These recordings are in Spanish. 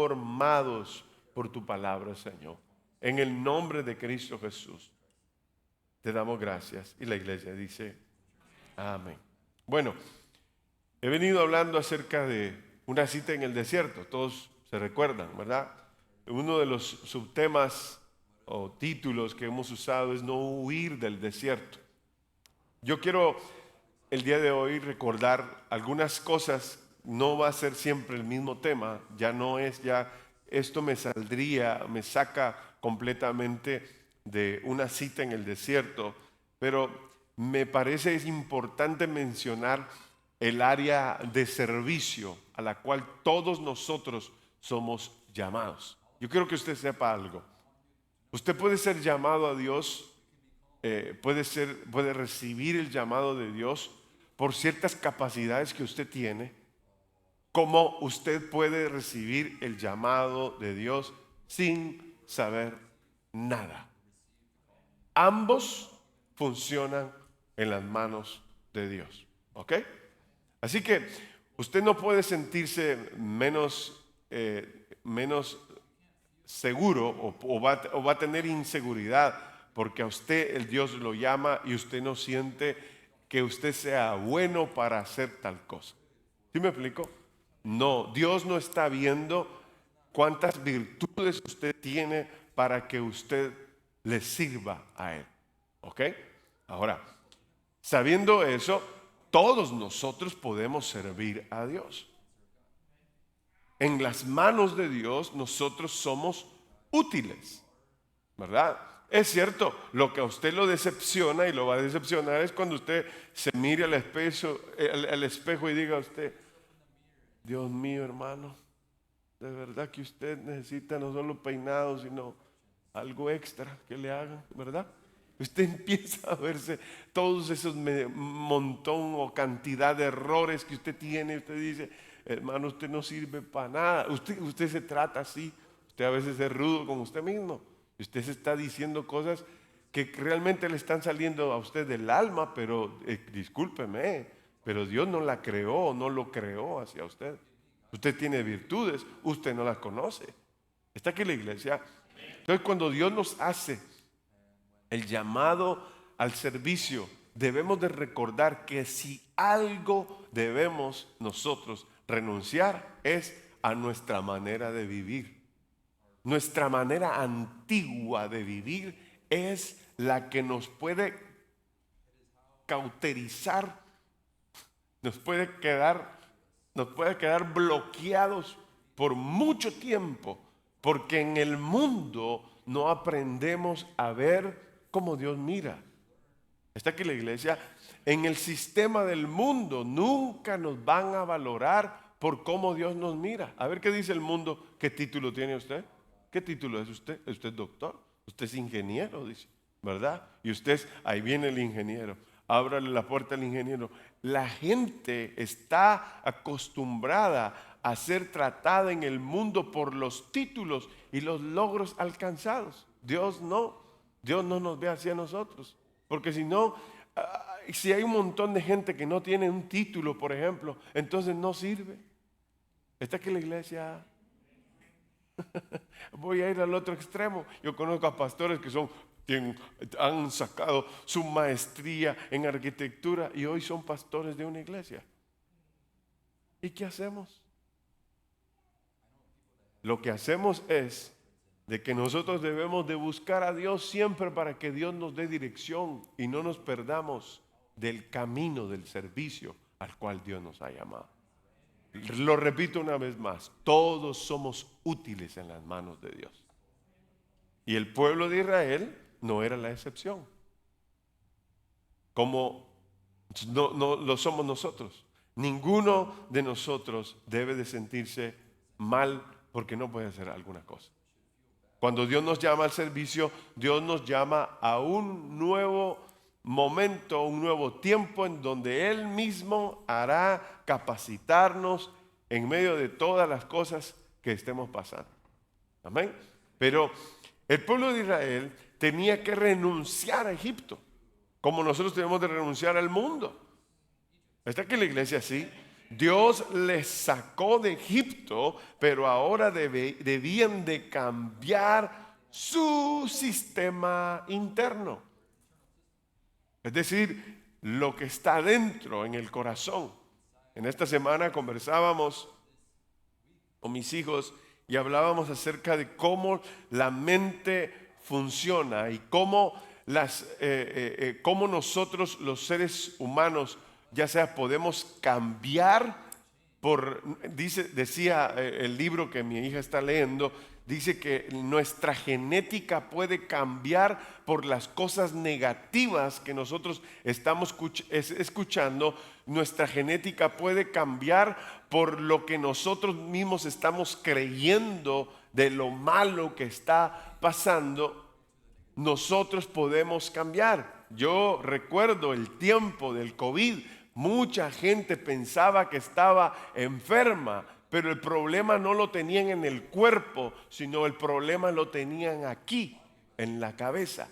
formados por tu palabra, Señor. En el nombre de Cristo Jesús, te damos gracias. Y la iglesia dice, amén. Bueno, he venido hablando acerca de una cita en el desierto. Todos se recuerdan, ¿verdad? Uno de los subtemas o títulos que hemos usado es no huir del desierto. Yo quiero el día de hoy recordar algunas cosas. No va a ser siempre el mismo tema. Ya no es esto me saca completamente de una cita en el desierto. Pero me parece es importante mencionar el área de servicio a la cual todos nosotros somos llamados. Yo quiero que usted sepa algo. Usted puede ser llamado a Dios, puede recibir el llamado de Dios por ciertas capacidades que usted tiene, como usted puede recibir el llamado de Dios sin saber nada. Ambos funcionan en las manos de Dios. ¿Ok? Así que usted no puede sentirse menos seguro o va a tener inseguridad porque a usted el Dios lo llama y usted no siente que usted sea bueno para hacer tal cosa. ¿Sí me explico? No, Dios no está viendo cuántas virtudes usted tiene para que usted le sirva a Él. ¿Ok? Ahora, sabiendo eso, todos nosotros podemos servir a Dios. En las manos de Dios nosotros somos útiles, ¿verdad? Es cierto, lo que a usted lo decepciona y lo va a decepcionar es cuando usted se mire al espejo y diga a usted, Dios mío, hermano, de verdad que usted necesita no solo peinado, sino algo extra que le hagan, ¿verdad? Usted empieza a verse todos esos montón o cantidad de errores que usted tiene. Usted dice, hermano, usted no sirve para nada. Usted se trata así. Usted a veces es rudo con usted mismo. Usted se está diciendo cosas que realmente le están saliendo a usted del alma, pero discúlpeme, pero Dios no la creó, no lo creó hacia usted. Usted tiene virtudes, usted no las conoce. Está aquí la iglesia. Entonces, cuando Dios nos hace el llamado al servicio, debemos de recordar que si algo debemos nosotros renunciar es a nuestra manera de vivir. Nuestra manera antigua de vivir es la que nos puede cauterizar, nos puede quedar bloqueados por mucho tiempo, porque en el mundo no aprendemos a ver como Dios mira. Está aquí la iglesia. En el sistema del mundo nunca nos van a valorar por cómo Dios nos mira. A ver qué dice el mundo. ¿Qué título tiene usted? ¿Qué título es usted? ¿Usted es doctor? ¿Usted es ingeniero? Dice, ¿verdad? Y usted, ahí viene el ingeniero. Ábrale la puerta al ingeniero. La gente está acostumbrada a ser tratada en el mundo por los títulos y los logros alcanzados. Dios no nos ve así a nosotros. Porque si no, si hay un montón de gente que no tiene un título, por ejemplo, entonces no sirve. Está aquí la iglesia. Voy a ir al otro extremo. Yo conozco a pastores que han sacado su maestría en arquitectura y hoy son pastores de una iglesia. ¿Y qué hacemos? Lo que hacemos es de que nosotros debemos de buscar a Dios siempre para que Dios nos dé dirección y no nos perdamos del camino del servicio al cual Dios nos ha llamado. Lo repito una vez más, todos somos útiles en las manos de Dios. Y el pueblo de Israel no era la excepción. Como no lo somos nosotros. Ninguno de nosotros debe de sentirse mal porque no puede hacer alguna cosa. Cuando Dios nos llama al servicio, Dios nos llama a un nuevo momento, un nuevo tiempo en donde Él mismo hará capacitarnos en medio de todas las cosas que estemos pasando. Amén. Pero el pueblo de Israel tenía que renunciar a Egipto, como nosotros tenemos de renunciar al mundo. Está aquí la iglesia así. Dios les sacó de Egipto, pero ahora debían de cambiar su sistema interno. Es decir, lo que está dentro en el corazón. En esta semana conversábamos con mis hijos y hablábamos acerca de cómo la mente funciona y cómo cómo nosotros los seres humanos, ya sea podemos cambiar decía el libro que mi hija está leyendo, dice que nuestra genética puede cambiar por las cosas negativas que nosotros estamos escuchando. Nuestra genética puede cambiar por lo que nosotros mismos estamos creyendo de lo malo que está pasando. Nosotros podemos cambiar. Yo recuerdo el tiempo del COVID. Mucha gente pensaba que estaba enferma, pero el problema no lo tenían en el cuerpo, sino el problema lo tenían aquí, en la cabeza.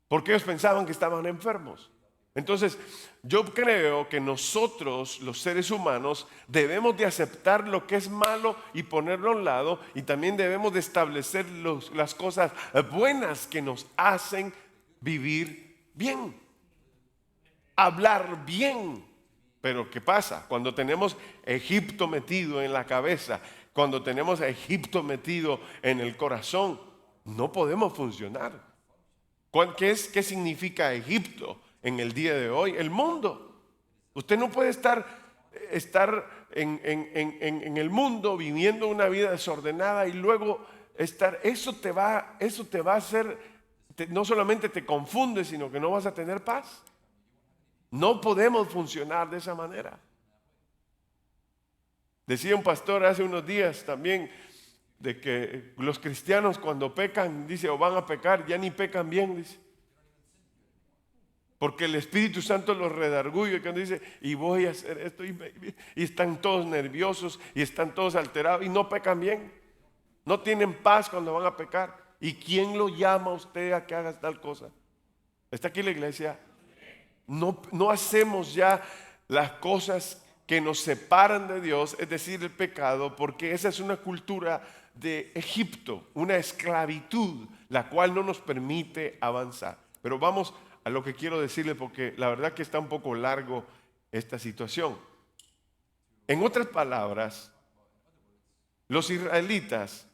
Porque ellos pensaban que estaban enfermos. Entonces, yo creo que nosotros, los seres humanos, debemos de aceptar lo que es malo y ponerlo a un lado, y también debemos de establecer las cosas buenas que nos hacen vivir bien, hablar bien. Pero ¿qué pasa? Cuando tenemos Egipto metido en la cabeza, cuando tenemos a Egipto metido en el corazón, no podemos funcionar. ¿Qué significa Egipto en el día de hoy? El mundo. Usted no puede estar en el mundo viviendo una vida desordenada y luego eso te va a hacer, no solamente te confunde, sino que no vas a tener paz. No podemos funcionar de esa manera. Decía un pastor hace unos días también de que los cristianos cuando pecan, dice, o van a pecar, ya ni pecan bien, dice. Porque el Espíritu Santo los redarguye cuando dice, y voy a hacer esto, y están todos nerviosos, y están todos alterados, y no pecan bien. No tienen paz cuando van a pecar. ¿Y quién lo llama a usted a que haga tal cosa? ¿Está aquí la iglesia? No hacemos ya las cosas que nos separan de Dios, es decir, el pecado, porque esa es una cultura de Egipto, una esclavitud, la cual no nos permite avanzar. Pero vamos a lo que quiero decirle, porque la verdad que está un poco largo esta situación. En otras palabras, los israelitas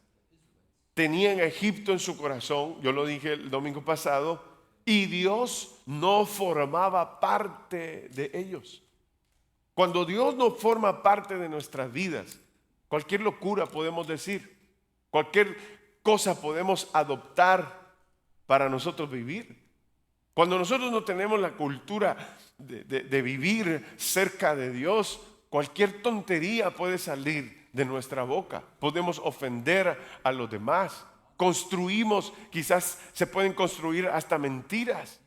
tenían a Egipto en su corazón, yo lo dije el domingo pasado, y Dios no formaba parte de ellos. Cuando Dios no forma parte de nuestras vidas, cualquier locura podemos decir, cualquier cosa podemos adoptar para nosotros vivir. Cuando nosotros no tenemos la cultura de vivir cerca de Dios, cualquier tontería puede salir de nuestra boca. Podemos ofender a los demás. Construimos, quizás se pueden construir hasta mentiras.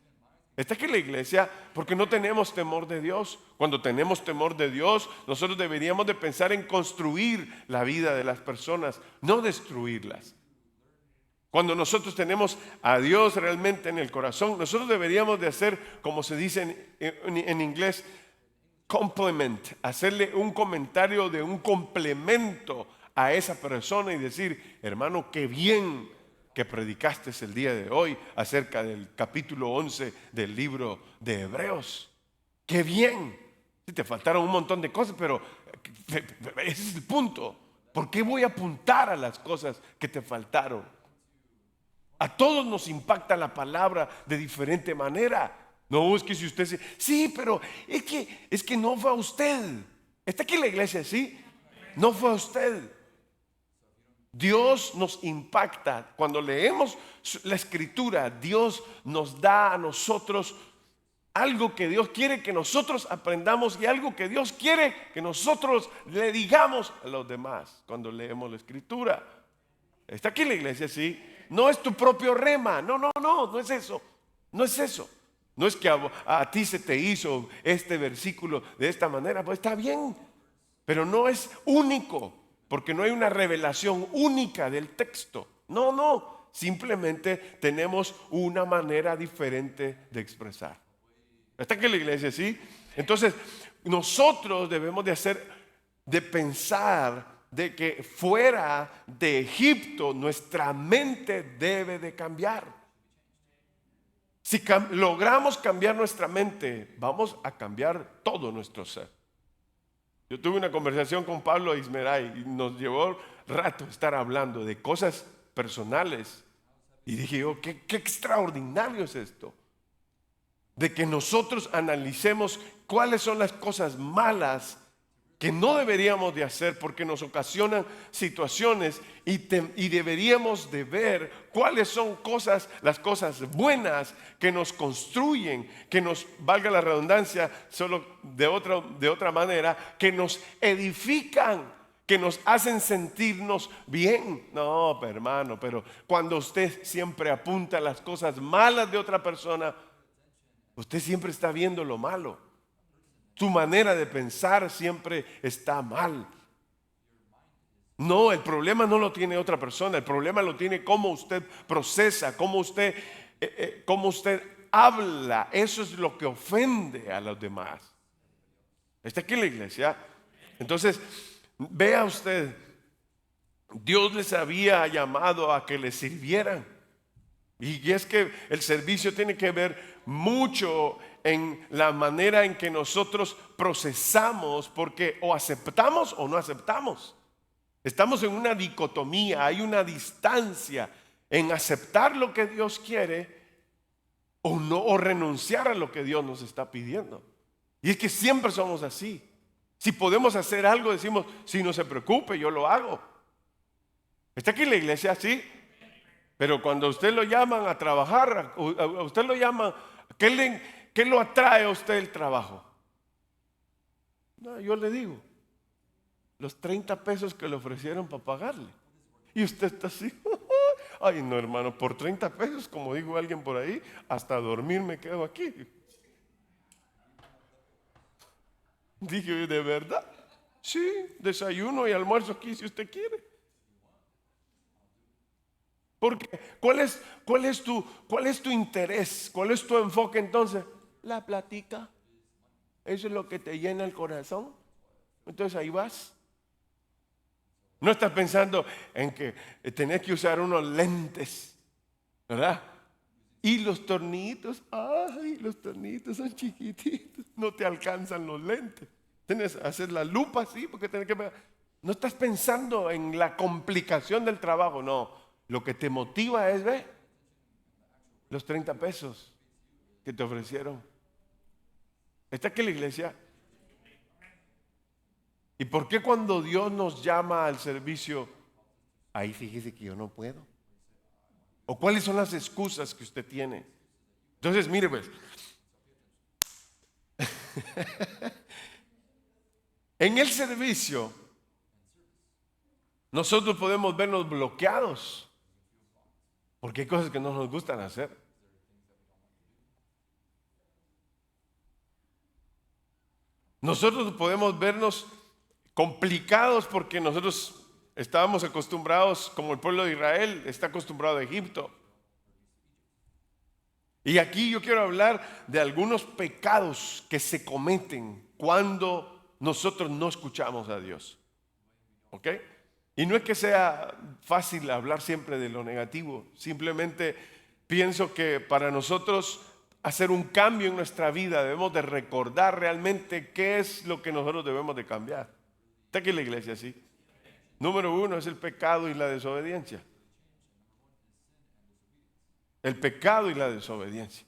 Está aquí la iglesia porque no tenemos temor de Dios. Cuando tenemos temor de Dios, nosotros deberíamos de pensar en construir la vida de las personas, no destruirlas. Cuando nosotros tenemos a Dios realmente en el corazón, nosotros deberíamos de hacer, como se dice en inglés, compliment, hacerle un comentario de un complemento a esa persona y decir, hermano, qué bien que predicaste el día de hoy acerca del capítulo 11 del libro de Hebreos. Qué bien. Sí, te faltaron un montón de cosas, pero ese es el punto. ¿Por qué voy a apuntar a las cosas que te faltaron? A todos nos impacta la palabra de diferente manera. No, es que si usted sí, pero es que no fue a usted. Está aquí la iglesia, ¿sí? No fue a usted. Dios nos impacta. Cuando leemos la escritura, Dios nos da a nosotros algo que Dios quiere que nosotros aprendamos y algo que Dios quiere que nosotros le digamos a los demás cuando leemos la escritura. Está aquí la iglesia, ¿sí? No es tu propio rema. No es eso. No es eso. No es que a ti se te hizo este versículo de esta manera. Pues está bien, pero no es único, porque no hay una revelación única del texto. No. Simplemente tenemos una manera diferente de expresar. ¿Está aquí la iglesia, sí? Entonces, nosotros debemos de pensar de que fuera de Egipto nuestra mente debe de cambiar. Si logramos cambiar nuestra mente, vamos a cambiar todo nuestro ser. Yo tuve una conversación con Pablo Ismeray y nos llevó rato estar hablando de cosas personales. Y dije yo, qué extraordinario es esto. De que nosotros analicemos cuáles son las cosas malas que no deberíamos de hacer porque nos ocasionan situaciones y deberíamos de ver cuáles son las cosas buenas que nos construyen, que nos, valga la redundancia, solo de otra manera, que nos edifican, que nos hacen sentirnos bien. No, hermano, pero cuando usted siempre apunta a las cosas malas de otra persona, usted siempre está viendo lo malo. Su manera de pensar siempre está mal. No, el problema no lo tiene otra persona. El problema lo tiene cómo usted procesa, cómo usted habla. Eso es lo que ofende a los demás. Está aquí en la iglesia. Entonces, vea usted, Dios les había llamado a que les sirvieran. Y es que el servicio tiene que ver mucho en la manera en que nosotros procesamos, porque o aceptamos o no aceptamos. Estamos en una dicotomía, hay una distancia en aceptar lo que Dios quiere o no, o renunciar a lo que Dios nos está pidiendo. Y es que siempre somos así. Si podemos hacer algo, decimos, si no se preocupe, yo lo hago. ¿Está aquí en la iglesia así? Pero cuando usted lo llaman a trabajar, a usted lo llaman, ¿qué lo atrae a usted el trabajo? No, yo le digo, los 30 pesos que le ofrecieron para pagarle. Y usted está así, ay no hermano, por 30 pesos, como dijo alguien por ahí, hasta dormir me quedo aquí. Dije, ¿de verdad? Sí, desayuno y almuerzo aquí si usted quiere. Porque ¿cuál es tu interés? ¿Cuál es tu enfoque entonces? La plática. Eso es lo que te llena el corazón. Entonces ahí vas. No estás pensando en que tenés que usar unos lentes, ¿verdad? Y los tornitos, ay, los tornitos son chiquititos. No te alcanzan los lentes. Tienes que hacer la lupa así porque tienes que... No estás pensando en la complicación del trabajo, no. Lo que te motiva es, ve, los 30 pesos que te ofrecieron. ¿Está aquí la iglesia? ¿Y por qué cuando Dios nos llama al servicio, ahí fíjese que yo no puedo? ¿O cuáles son las excusas que usted tiene? Entonces, mire pues, en el servicio, nosotros podemos vernos bloqueados. Porque hay cosas que no nos gustan hacer. Nosotros podemos vernos complicados porque nosotros estábamos acostumbrados, como el pueblo de Israel está acostumbrado a Egipto. Y aquí yo quiero hablar de algunos pecados que se cometen cuando nosotros no escuchamos a Dios. ¿Ok? Y no es que sea fácil hablar siempre de lo negativo, simplemente pienso que para nosotros hacer un cambio en nuestra vida debemos de recordar realmente qué es lo que nosotros debemos de cambiar. Está aquí en la iglesia, ¿sí? Número 1 es el pecado y la desobediencia. El pecado y la desobediencia.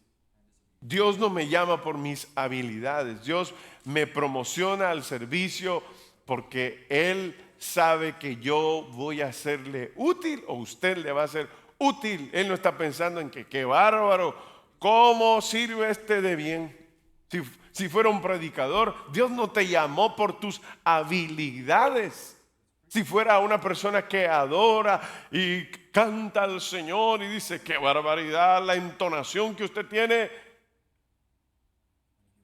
Dios no me llama por mis habilidades, Dios me promociona al servicio porque Él sabe que yo voy a serle útil o usted le va a ser útil. Él no está pensando en que qué bárbaro, cómo sirve este de bien. Si fuera un predicador, Dios no te llamó por tus habilidades. Si fuera una persona que adora y canta al Señor y dice qué barbaridad la entonación que usted tiene.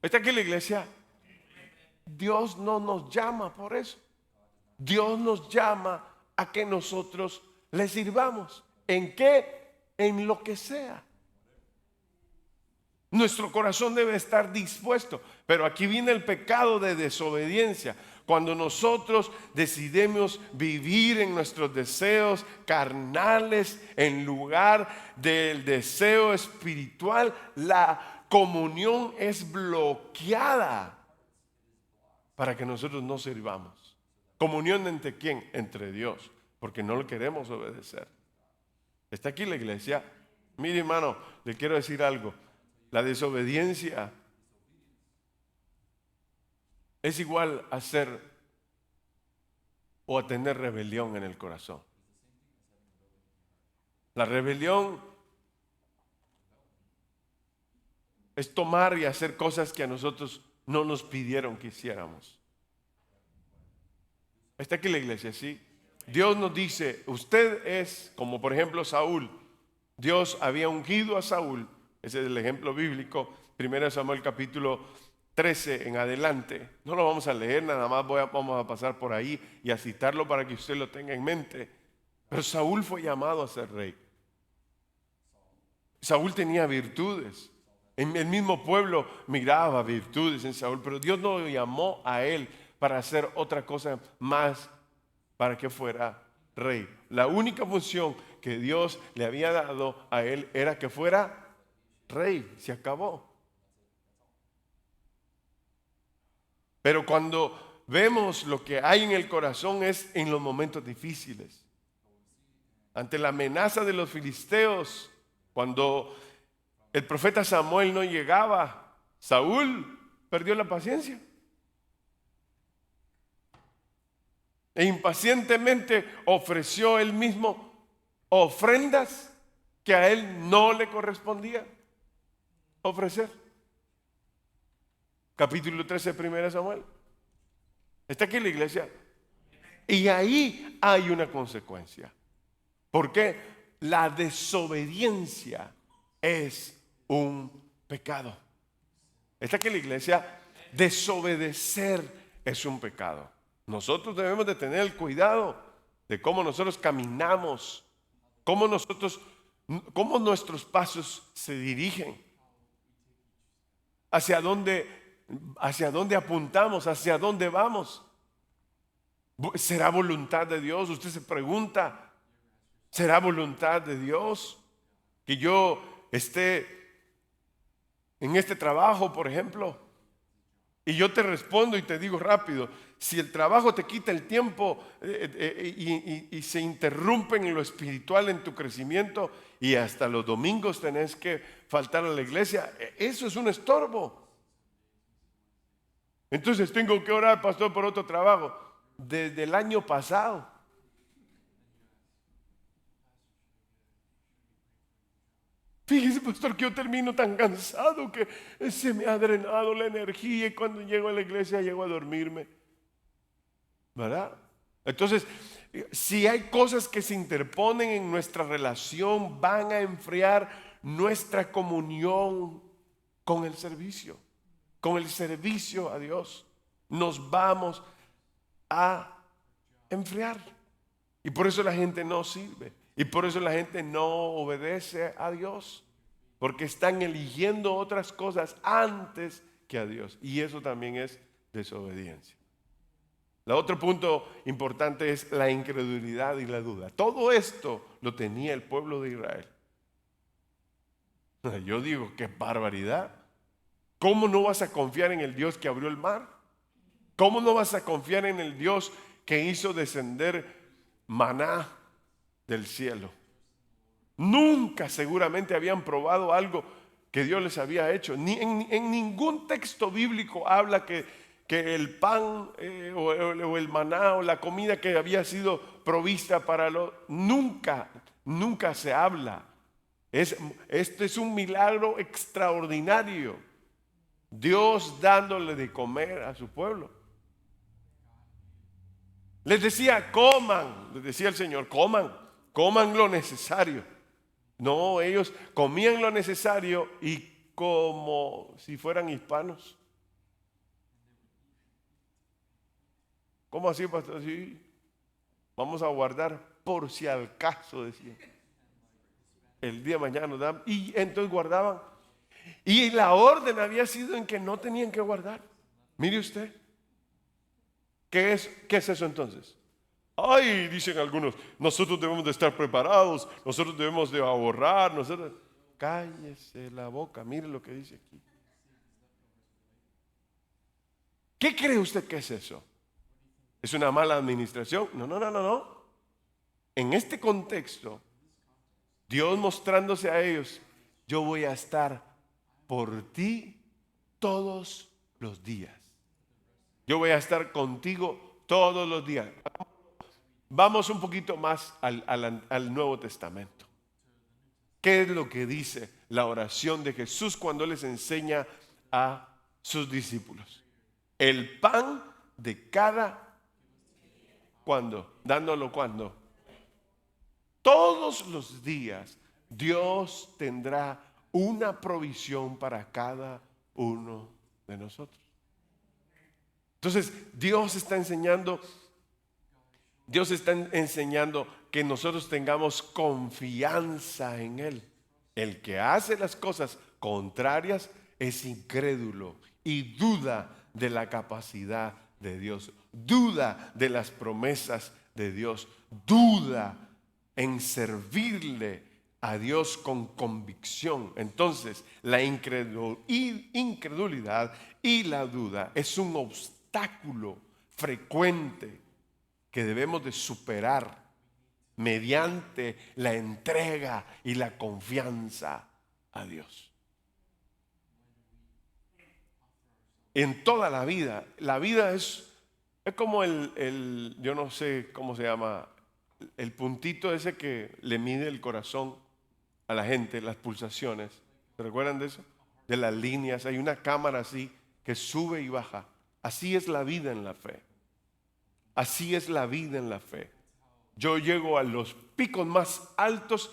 ¿Está aquí en la iglesia? Dios no nos llama por eso. Dios nos llama a que nosotros le sirvamos. ¿En qué? En lo que sea. Nuestro corazón debe estar dispuesto. Pero aquí viene el pecado de desobediencia. Cuando nosotros decidimos vivir en nuestros deseos carnales en lugar del deseo espiritual, la comunión es bloqueada para que nosotros no sirvamos. ¿Comunión entre quién? Entre Dios, porque no le queremos obedecer. Está aquí la iglesia. Mire, hermano, le quiero decir algo. La desobediencia es igual a ser o a tener rebelión en el corazón. La rebelión es tomar y hacer cosas que a nosotros no nos pidieron que hiciéramos. Está aquí la iglesia, ¿sí? Dios nos dice, usted es como por ejemplo Saúl. Dios había ungido a Saúl. Ese es el ejemplo bíblico. 1 Samuel capítulo 13 en adelante. No lo vamos a leer, nada más vamos a pasar por ahí y a citarlo para que usted lo tenga en mente. Pero Saúl fue llamado a ser rey. Saúl tenía virtudes. En el mismo pueblo miraba virtudes en Saúl, pero Dios no lo llamó a él para hacer otra cosa más para que fuera rey. La única función que Dios le había dado a él era que fuera rey. Se acabó. Pero cuando vemos lo que hay en el corazón es en los momentos difíciles. Ante la amenaza de los filisteos, cuando el profeta Samuel no llegaba, Saúl perdió la paciencia. E impacientemente ofreció él mismo ofrendas que a él no le correspondía ofrecer. Capítulo 13 de 1 Samuel. Está aquí la iglesia. Y ahí hay una consecuencia. Porque la desobediencia es un pecado. Está aquí la iglesia. Desobedecer es un pecado. Nosotros debemos de tener el cuidado de cómo nosotros caminamos, cómo nuestros pasos se dirigen, hacia dónde apuntamos, hacia dónde vamos. ¿Será voluntad de Dios? Usted se pregunta, ¿será voluntad de Dios que yo esté en este trabajo, por ejemplo? Y yo te respondo y te digo rápido, si el trabajo te quita el tiempo y se interrumpe en lo espiritual, en tu crecimiento, y hasta los domingos tenés que faltar a la iglesia, eso es un estorbo. Entonces tengo que orar, pastor, por otro trabajo. Desde el año pasado. Fíjese, pastor, que yo termino tan cansado que se me ha drenado la energía y cuando llego a la iglesia llego a dormirme. ¿Verdad? Entonces, si hay cosas que se interponen en nuestra relación, van a enfriar nuestra comunión con el servicio a Dios. Nos vamos a enfriar. Y por eso la gente no sirve. Y por eso la gente no obedece a Dios. Porque están eligiendo otras cosas antes que a Dios. Y eso también es desobediencia. El otro punto importante es la incredulidad y la duda. Todo esto lo tenía el pueblo de Israel. Yo digo, qué barbaridad. ¿Cómo no vas a confiar en el Dios que abrió el mar? ¿Cómo no vas a confiar en el Dios que hizo descender maná del cielo? Nunca seguramente habían probado algo que Dios les había hecho. En ningún texto bíblico habla que el pan o el maná o la comida que había sido provista para nunca se habla. Este es un milagro extraordinario. Dios dándole de comer a su pueblo. Les decía, coman, les decía el Señor, coman lo necesario. No, ellos comían lo necesario y como si fueran hispanos. ¿Cómo así, pastor? Sí, vamos a guardar por si al caso, decía. El día de mañana nos dan. Y entonces guardaban. Y la orden había sido en que no tenían que guardar. Mire usted, ¿qué es eso entonces? Ay, dicen algunos, nosotros debemos de estar preparados, nosotros debemos de ahorrar, nosotros... Cállese la boca, mire lo que dice aquí. ¿Qué cree usted que es eso? ¿Es una mala administración? No, no, no, no, no. En este contexto, Dios mostrándose a ellos, yo voy a estar por ti todos los días. Yo voy a estar contigo todos los días. Vamos un poquito más al Nuevo Testamento. ¿Qué es lo que dice la oración de Jesús cuando les enseña a sus discípulos? El pan de cada, ¿cuándo? Dándolo cuando. Todos los días Dios tendrá una provisión para cada uno de nosotros. Entonces Dios está enseñando que nosotros tengamos confianza en Él. El que hace las cosas contrarias es incrédulo y duda de la capacidad de Dios, duda de las promesas de Dios, duda en servirle a Dios con convicción. Entonces, la incredulidad y la duda es un obstáculo frecuente que debemos de superar mediante la entrega y la confianza a Dios. En toda la vida es como yo no sé cómo se llama, el puntito ese que le mide el corazón a la gente, las pulsaciones. ¿Se recuerdan de eso? De las líneas, hay una cámara así que sube y baja. Así es la vida en la fe. Así es la vida en la fe. Yo llego a los picos más altos.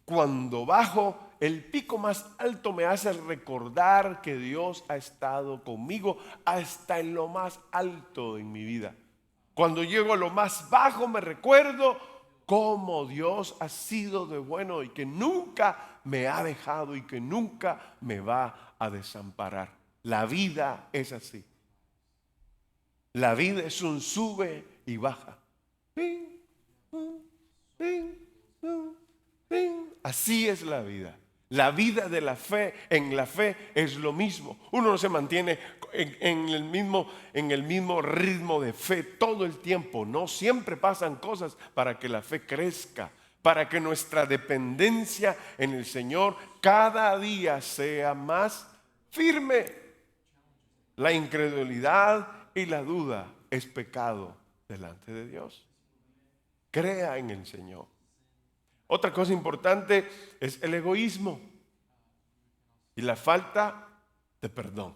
Cuando bajo, el pico más alto me hace recordar que Dios ha estado conmigo hasta en lo más alto en mi vida. Cuando llego a lo más bajo, me recuerdo cómo Dios ha sido de bueno y que nunca me ha dejado y que nunca me va a desamparar. La vida es así. La vida es un sube y baja. Así es la vida. La vida de la fe, en la fe es lo mismo. Uno no se mantiene en el mismo ritmo de fe todo el tiempo. No, siempre pasan cosas para que la fe crezca, para que nuestra dependencia en el Señor cada día sea más firme. La incredulidad y la duda es pecado delante de Dios. Crea en el Señor. Otra cosa importante es el egoísmo y la falta de perdón.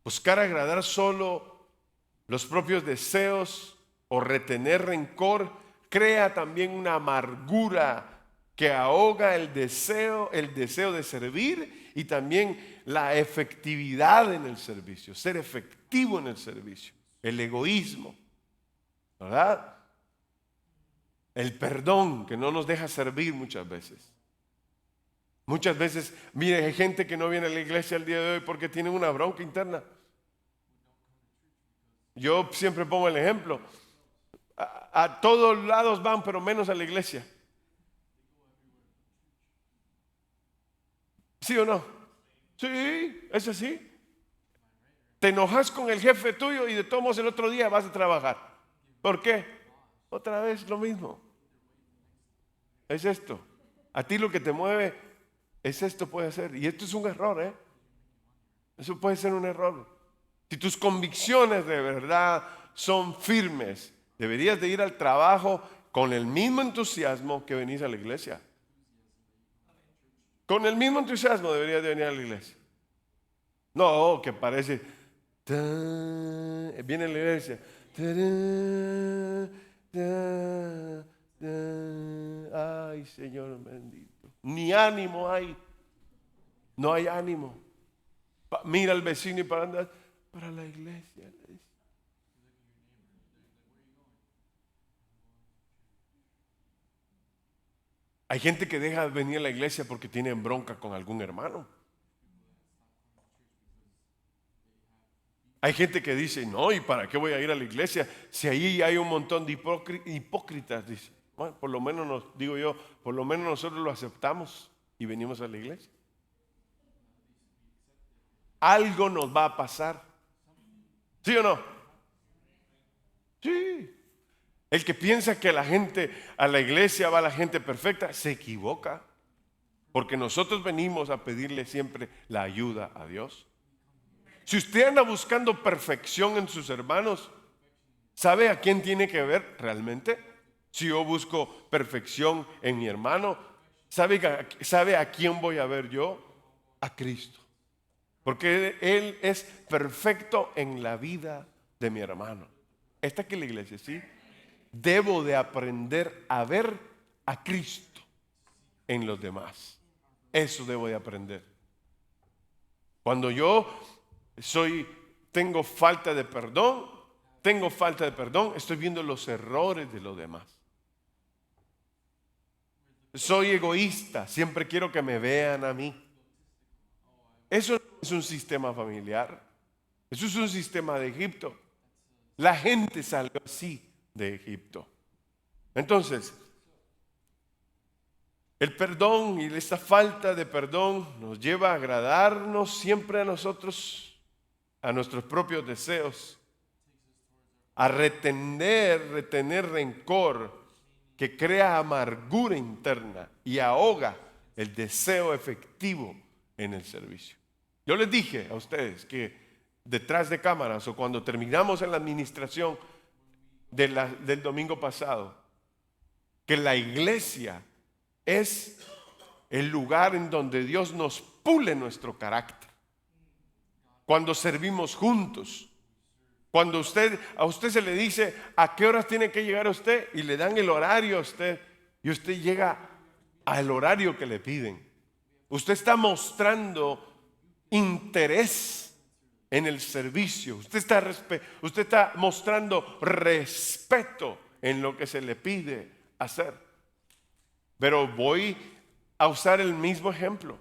Buscar agradar solo los propios deseos o retener rencor crea también una amargura que ahoga el deseo de servir y también la efectividad en el servicio, ser efectivo en el servicio. El egoísmo, ¿verdad? El perdón que no nos deja servir muchas veces. Muchas veces, mire, hay gente que no viene a la iglesia el día de hoy porque tienen una bronca interna. Yo siempre pongo el ejemplo. A todos lados van, pero menos a la iglesia. ¿Sí o no? Sí, es así. Te enojas con el jefe tuyo y de todos modos el otro día vas a trabajar. ¿Por qué? Otra vez lo mismo. Es esto. A ti lo que te mueve es esto, puede ser. Y esto es un error, ¿eh? Eso puede ser un error. Si tus convicciones de verdad son firmes, deberías de ir al trabajo con el mismo entusiasmo que venís a la iglesia. Con el mismo entusiasmo deberías de venir a la iglesia. No, que parece... Viene a la iglesia. Ay, Señor bendito. Ni ánimo hay. No hay ánimo. Mira al vecino y para andar para la iglesia. Hay gente que deja de venir a la iglesia porque tienen bronca con algún hermano. Hay gente que dice, no, ¿y para qué voy a ir a la iglesia? Si ahí hay un montón de hipócritas, dice. Bueno, por lo menos digo yo, por lo menos nosotros lo aceptamos y venimos a la iglesia. Algo nos va a pasar. ¿Sí o no? Sí. El que piensa que la gente a la iglesia va la gente perfecta, se equivoca. Porque nosotros venimos a pedirle siempre la ayuda a Dios. Si usted anda buscando perfección en sus hermanos, ¿sabe a quién tiene que ver realmente? Si yo busco perfección en mi hermano, ¿sabe a quién voy a ver yo? A Cristo. Porque Él es perfecto en la vida de mi hermano. Está aquí la iglesia, ¿sí? Debo de aprender a ver a Cristo en los demás. Eso debo de aprender. Cuando yo tengo falta de perdón, estoy viendo los errores de los demás. Soy egoísta, siempre quiero que me vean a mí. Eso no es un sistema familiar, eso es un sistema de Egipto. La gente salió así de Egipto. Entonces, el perdón y esta falta de perdón nos lleva a agradarnos siempre a nosotros, a nuestros propios deseos, a retener rencor que crea amargura interna y ahoga el deseo efectivo en el servicio. Yo les dije a ustedes que detrás de cámaras o cuando terminamos en la administración del domingo pasado, que la iglesia es el lugar en donde Dios nos pule nuestro carácter. Cuando servimos juntos, cuando a usted se le dice a qué horas tiene que llegar usted y le dan el horario a usted y usted llega al horario que le piden. Usted está mostrando interés en el servicio. Usted está mostrando respeto en lo que se le pide hacer. Pero voy a usar el mismo ejemplo.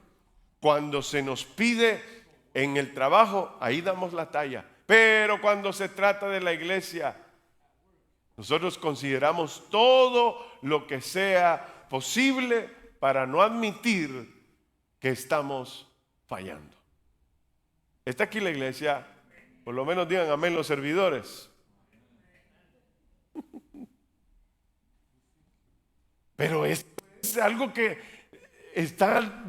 Cuando se nos pide en el trabajo, ahí damos la talla. Pero cuando se trata de la iglesia, nosotros consideramos todo lo que sea posible para no admitir que estamos fallando. ¿Está aquí la iglesia? Por lo menos digan amén los servidores. Pero es algo que está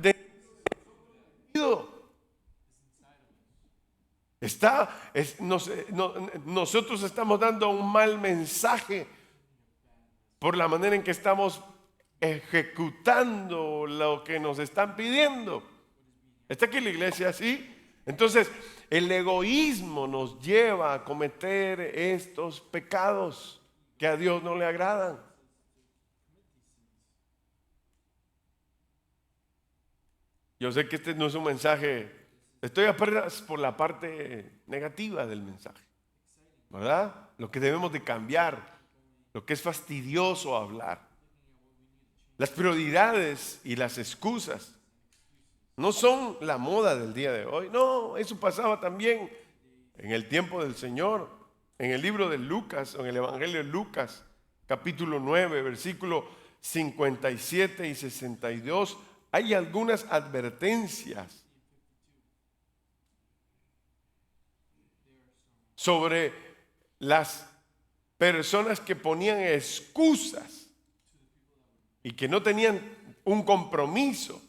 nosotros estamos dando un mal mensaje por la manera en que estamos ejecutando lo que nos están pidiendo. ¿Está aquí la iglesia así? Entonces, el egoísmo nos lleva a cometer estos pecados que a Dios no le agradan. Yo sé que este no es un mensaje, estoy apenas por la parte negativa del mensaje, ¿verdad? Lo que debemos de cambiar, lo que es fastidioso hablar. Las prioridades y las excusas no son la moda del día de hoy. No, eso pasaba también en el tiempo del Señor. En el libro de Lucas, o en el Evangelio de Lucas, capítulo 9, versículo 57 y 62, hay algunas advertencias sobre las personas que ponían excusas y que no tenían un compromiso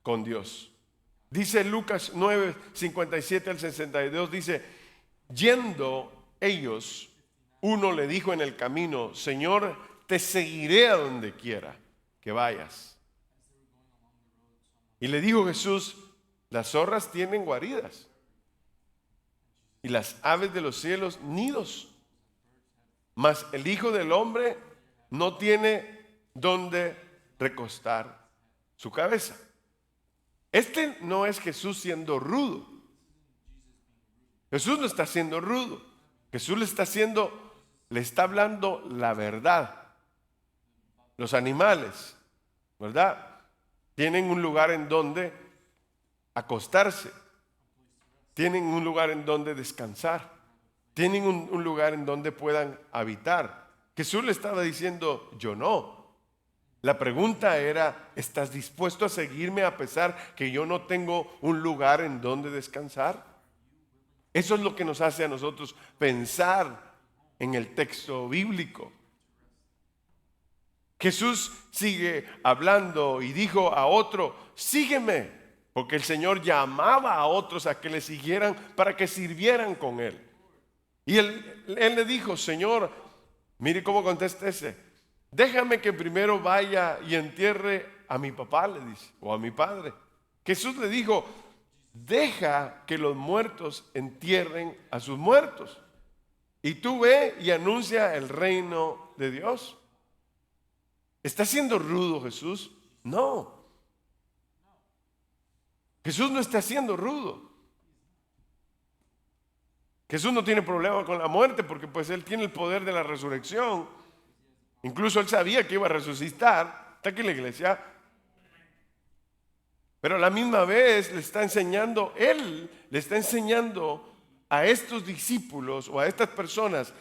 con Dios. Dice Lucas 9, 57 al 62, dice, yendo ellos, uno le dijo en el camino, Señor, te seguiré a donde quiera que vayas. Y le dijo Jesús, las zorras tienen guaridas y las aves de los cielos nidos, mas el Hijo del Hombre no tiene donde recostar su cabeza. Este no es Jesús siendo rudo. Jesús no está siendo rudo. Jesús le está hablando la verdad. Los animales ¿verdad? Tienen un lugar en donde acostarse. Tienen un lugar en donde descansar. Tienen un lugar en donde puedan habitar. Jesús le estaba diciendo, yo no. La pregunta era, ¿estás dispuesto a seguirme a pesar que yo no tengo un lugar en donde descansar? Eso es lo que nos hace a nosotros pensar en el texto bíblico. Jesús sigue hablando y dijo a otro, sígueme, porque el Señor llamaba a otros a que le siguieran para que sirvieran con Él. Y él le dijo, Señor, mire cómo contesta ese, déjame que primero vaya y entierre a mi papá, le dice, o a mi padre. Jesús le dijo, deja que los muertos entierren a sus muertos. Y tú ve y anuncia el reino de Dios. ¿Está siendo rudo Jesús? No. Jesús no está siendo rudo. Jesús no tiene problema con la muerte porque pues Él tiene el poder de la resurrección. Incluso Él sabía que iba a resucitar. Está aquí en la iglesia. Pero a la misma vez le está enseñando, Él le está enseñando a estos discípulos o a estas personas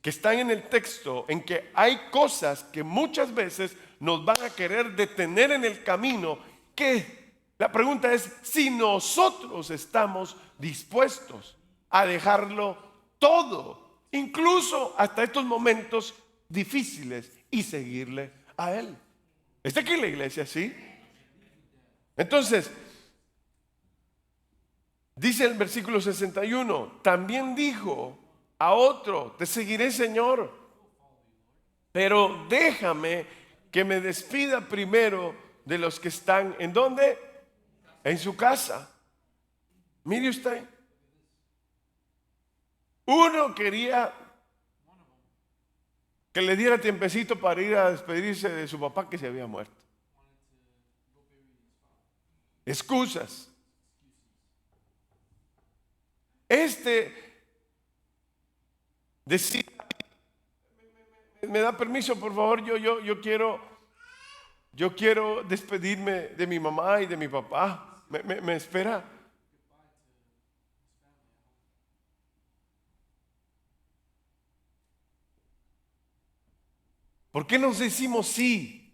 que están en el texto, en que hay cosas que muchas veces nos van a querer detener en el camino, que la pregunta es si nosotros estamos dispuestos a dejarlo todo, incluso hasta estos momentos difíciles, y seguirle a Él. ¿Está aquí en la iglesia? ¿Sí? Entonces, dice el versículo 61, también dijo a otro, te seguiré, Señor, pero déjame que me despida primero de los que están, ¿en dónde? En su casa. Mire usted, uno quería que le diera tiempecito para ir a despedirse de su papá que se había muerto. Excusas. Decía, me da permiso, por favor, yo quiero despedirme de mi mamá y de mi papá. ¿Me espera? ¿Por qué nos decimos sí?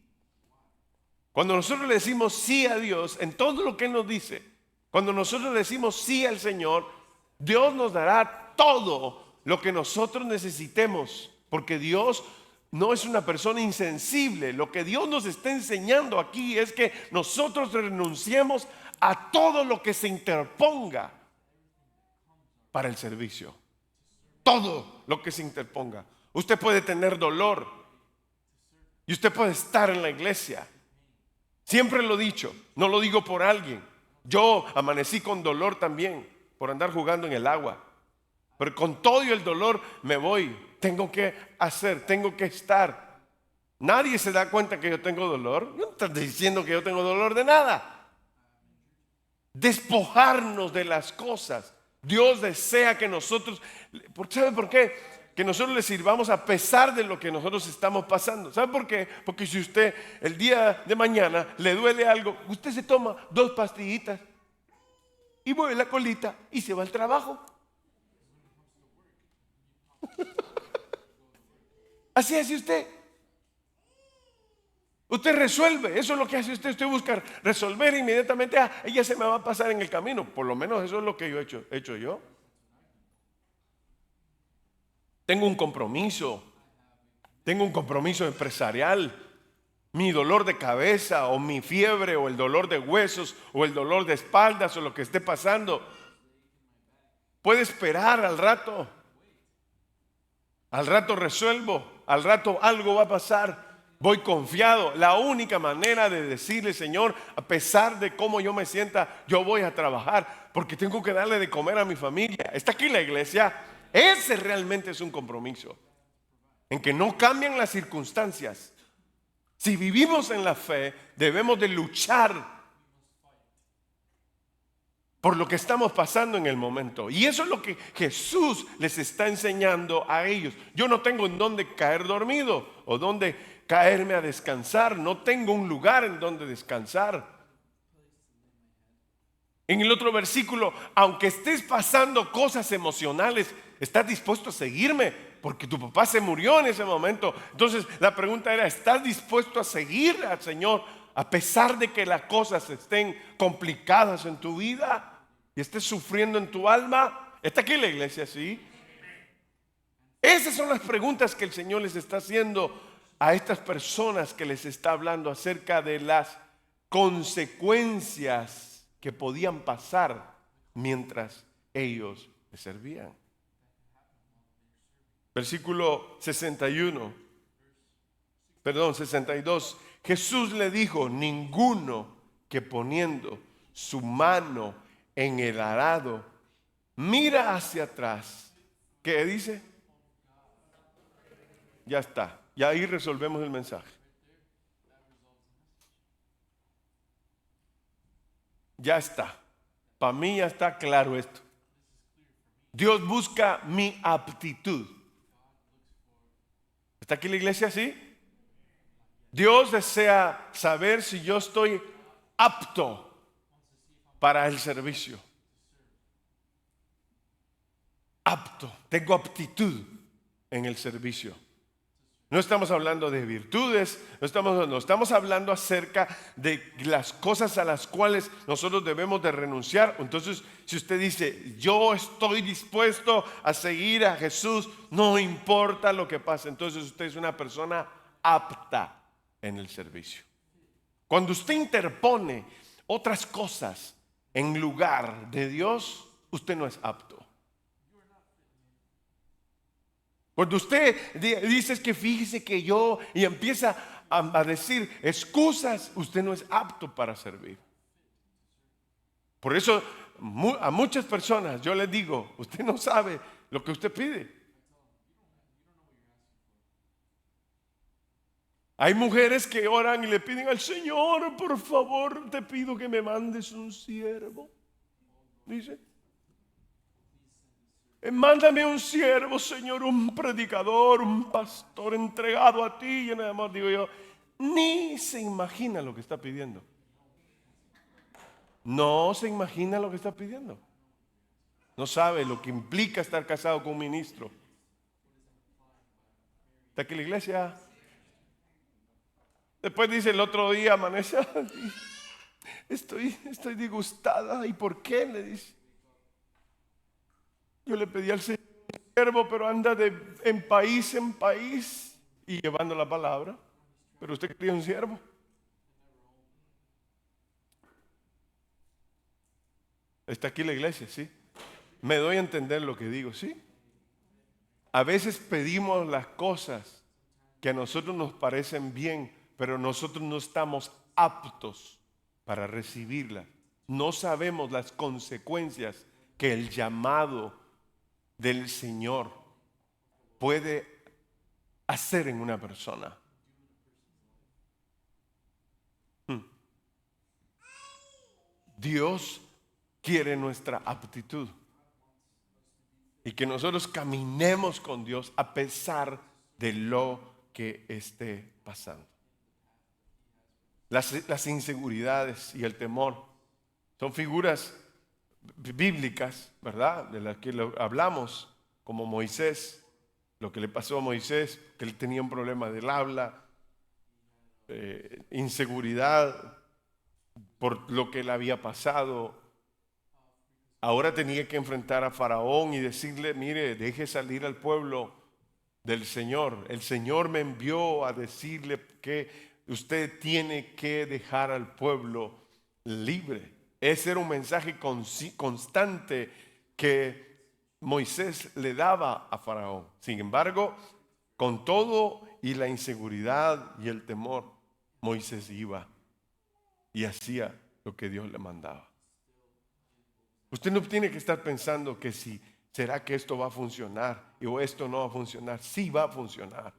Cuando nosotros le decimos sí a Dios en todo lo que Él nos dice, cuando nosotros le decimos sí al Señor, Dios nos dará todo lo que nosotros necesitemos, porque Dios no es una persona insensible. Lo que Dios nos está enseñando aquí es que nosotros renunciemos a todo lo que se interponga para el servicio. Todo lo que se interponga. Usted puede tener dolor y usted puede estar en la iglesia. Siempre lo he dicho, no lo digo por alguien. Yo amanecí con dolor también por andar jugando en el agua. Pero con todo y el dolor me voy. Tengo que hacer, tengo que estar. Nadie se da cuenta que yo tengo dolor. Yo no estoy diciendo que yo tengo dolor de nada. Despojarnos de las cosas. Dios desea que nosotros, ¿sabe por qué? Que nosotros le sirvamos a pesar de lo que nosotros estamos pasando. ¿Sabe por qué? Porque si usted el día de mañana le duele algo, usted se toma 2 pastillitas y mueve la colita y se va al trabajo. Así hace usted. Usted resuelve, eso es lo que hace usted. Usted busca resolver inmediatamente. Ella se me va a pasar en el camino. Por lo menos eso es lo que yo he hecho yo. Tengo un compromiso empresarial. Mi dolor de cabeza o mi fiebre o el dolor de huesos o el dolor de espaldas o lo que esté pasando puede esperar al rato. Al rato resuelvo, al rato algo va a pasar. Voy confiado. La única manera de decirle, Señor, a pesar de cómo yo me sienta, yo voy a trabajar porque tengo que darle de comer a mi familia. Está aquí la iglesia. Ese realmente es un compromiso en que no cambian las circunstancias. Si vivimos en la fe, debemos de luchar por lo que estamos pasando en el momento. Y eso es lo que Jesús les está enseñando a ellos. Yo no tengo en dónde caer dormido o dónde caerme a descansar. No tengo un lugar en donde descansar. En el otro versículo, aunque estés pasando cosas emocionales, ¿estás dispuesto a seguirme? Porque tu papá se murió en ese momento. Entonces la pregunta era, ¿estás dispuesto a seguir al Señor a pesar de que las cosas estén complicadas en tu vida y estés sufriendo en tu alma? ¿Está aquí la iglesia? ¿Sí? Esas son las preguntas que el Señor les está haciendo a estas personas, que les está hablando acerca de las consecuencias que podían pasar mientras ellos le servían. Versículo 62. Jesús le dijo: ninguno que poniendo su mano en el arado mira hacia atrás. ¿Qué dice? Ya está. Y ahí resolvemos el mensaje. Ya está. Para mí ya está claro esto. Dios busca mi aptitud. ¿Está aquí la iglesia así? Dios desea saber si yo estoy apto para el servicio. Apto. Tengo aptitud en el servicio. No estamos hablando de virtudes, no estamos hablando acerca de las cosas a las cuales nosotros debemos de renunciar. Entonces, si usted dice, yo estoy dispuesto a seguir a Jesús, no importa lo que pase, entonces usted es una persona apta en el servicio. Cuando usted interpone otras cosas en lugar de Dios, usted no es apto. Cuando usted dice que fíjese que yo, y empieza a decir excusas, usted no es apto para servir. Por eso a muchas personas yo les digo, usted no sabe lo que usted pide. Hay mujeres que oran y le piden al Señor: por favor, te pido que me mandes un siervo. Dice: mándame un siervo, Señor, un predicador, un pastor entregado a ti. Y nada más digo yo, ni se imagina lo que está pidiendo. No se imagina lo que está pidiendo. No sabe lo que implica estar casado con un ministro. ¿Está aquí la iglesia? Después dice el otro día, amanece, estoy disgustada. ¿Y por qué? Le dice: yo le pedí al Señor un siervo, pero anda en país y llevando la palabra. Pero usted quería un siervo. Está aquí la iglesia, ¿sí? Me doy a entender lo que digo, ¿sí? A veces pedimos las cosas que a nosotros nos parecen bien, pero nosotros no estamos aptos para recibirlas. No sabemos las consecuencias que el llamado del Señor puede hacer en una persona. Dios quiere nuestra aptitud y que nosotros caminemos con Dios a pesar de lo que esté pasando. Las inseguridades y el temor son figuras bíblicas, ¿verdad? De las que hablamos, como Moisés, lo que le pasó a Moisés, que él tenía un problema del habla, inseguridad por lo que le había pasado. Ahora tenía que enfrentar a Faraón y decirle: mire, deje salir al pueblo del Señor. El Señor me envió a decirle que usted tiene que dejar al pueblo libre. Ese era un mensaje constante que Moisés le daba a Faraón. Sin embargo, con todo y la inseguridad y el temor, Moisés iba y hacía lo que Dios le mandaba. Usted no tiene que estar pensando que si será que esto va a funcionar o esto no va a funcionar. Sí va a funcionar.